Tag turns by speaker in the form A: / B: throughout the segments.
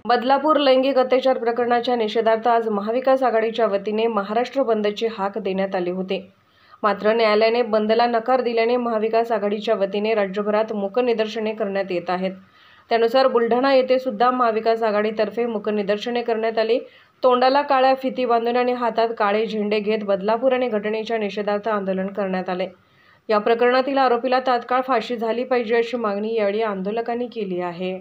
A: बदलापूर लैंगिक अत्याचार प्रकरणाच्या निषेधार्थ आज महाविकास आघाडीच्या वतीने महाराष्ट्र बंदची हाक देण्यात आली होती। मात्र न्यायालयाने बंदला नकार दिल्याने महाविकास आघाडीच्या वतीने राज्यभरात मूक निदर्शने करण्यात येत आहेत। त्यानुसार बुलढाणा येथे सुद्धा महाविकास आघाडीतर्फे मूक निदर्शने करण्यात आली। तोंडाला काळ्या फिती बांधून आणि हातात काळे झेंडे घेत बदलापूर आणि घटनेच्या निषेधार्थ आंदोलन करण्यात आले। या प्रकरणातील आरोपीला तात्काळ फाशी झाली पाहिजे अशी मागणी यावेळी आंदोलकांनी केली आहे।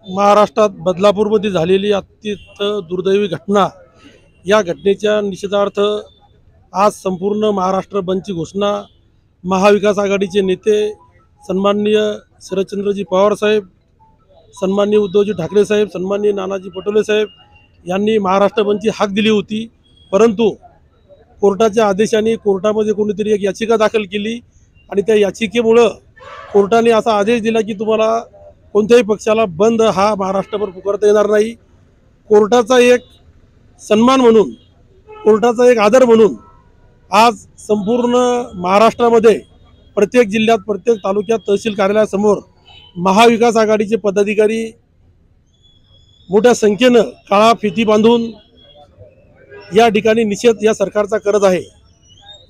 B: महाराष्ट्रात बदलापूरमध्ये झालेली अत्यंत दुर्दैवी घटना, या घटनेच्या निषेधार्थ आज संपूर्ण महाराष्ट्र बंदची घोषणा महाविकास आघाडीचे नेते सन्माननीय शरदचंद्रजी पवार साहेब, सन्माननीय उद्धवजी ठाकरे साहेब, सन्माननीय नानाजी पटोले साहेब यांनी महाराष्ट्र बंदची हाक दिली होती। परंतु कोर्टाच्या आदेशाने कोर्टामध्ये कोणीतरी एक याचिका दाखल केली आणि त्या याचिकेमुळे कोर्टाने असा आदेश दिला की तुम्हाला कोणत्याही पक्षाला बंद हा महाराष्ट्रभर पुकारता येणार नाही। कोर्टाचा एक सन्मान म्हणून, कोर्टाचा एक आदर म्हणून आज संपूर्ण महाराष्ट्रामध्ये प्रत्येक जिल्ह्यात, प्रत्येक तालुक्यात, तहसील कार्यालयासमोर महाविकास आघाडीचे पदाधिकारी मोठ्या संख्येनं काळा फिती बांधून या ठिकाणी निषेध या सरकारचा करत आहे।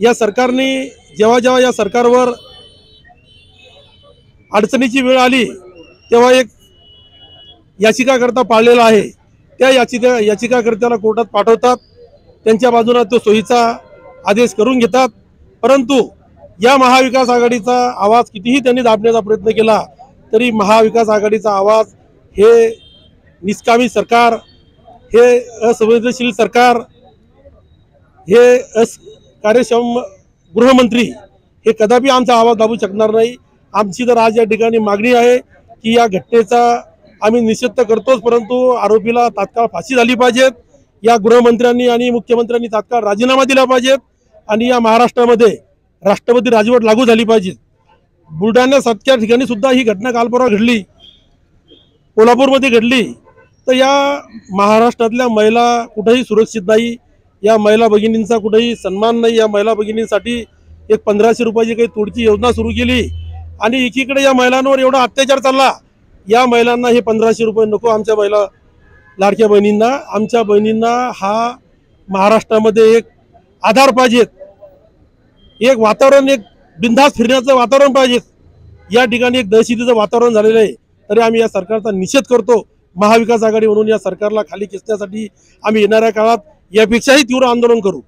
B: या सरकारने जेव्हा जेव्हा या सरकारवर अडचणीची वेळ आली तेव्हा एक याचिकाकर्ता पाळलेला आहे। त्या याचिकाकर्त्याला कोर्टात पाठवतात, त्यांच्या बाजूने तो सोयीचा आदेश करून घेतात। परंतु या महाविकास आघाडीचा आवाज कितीही त्यांनी दाबण्याचा प्रयत्न केला तरी महाविकास आघाडीचा आवाज हे निष्कामी सरकार, हे असंवेदनशील सरकार, हे कार्यक्षम गृहमंत्री हे कदापि आमचा आवाज दाबू शकणार नाही। आमची तर आज या ठिकाणी मागणी आहे की या घटनेचा आम्ही निषेध तर करतोच, परंतु आरोपीला तात्काळ फाशी झाली पाहिजे। या गृहमंत्र्यांनी आणि मुख्यमंत्र्यांनी तात्काळ राजीनामा दिला पाहिजेत आणि या महाराष्ट्रामध्ये राष्ट्रपती राजवट लागू झाली पाहिजे। बुलढाण्यासारख्या ठिकाणी सुद्धा ही घटना काल परवा घडली, कोल्हापूरमध्ये घडली। तर या महाराष्ट्रातल्या महिला कुठेही सुरक्षित नाही, या महिला भगिनींचा कुठेही सन्मान नाही। या महिला भगिनींसाठी एक 1500 रुपयाची काही तोडची योजना सुरू केली आणि एकीकडे या महिलांवर एवढा अत्याचार चालला। या महिलांना हे 1500 रुपये नको, आमच्या महिला लाडक्या बहिणींना, आमच्या बहिणींना हा महाराष्ट्रामध्ये एक आधार पाहिजे, एक वातावरण, एक बिनधास्त फिरण्याचं वातावरण पाहिजे। या ठिकाणी एक दहशतीचं वातावरण झालेलं आहे, तरी आम्ही या सरकारचा निषेध करतो। महाविकास आघाडी म्हणून या सरकारला खाली खेचण्यासाठी आम्ही येणाऱ्या काळात यापेक्षाही तीव्र आंदोलन करू।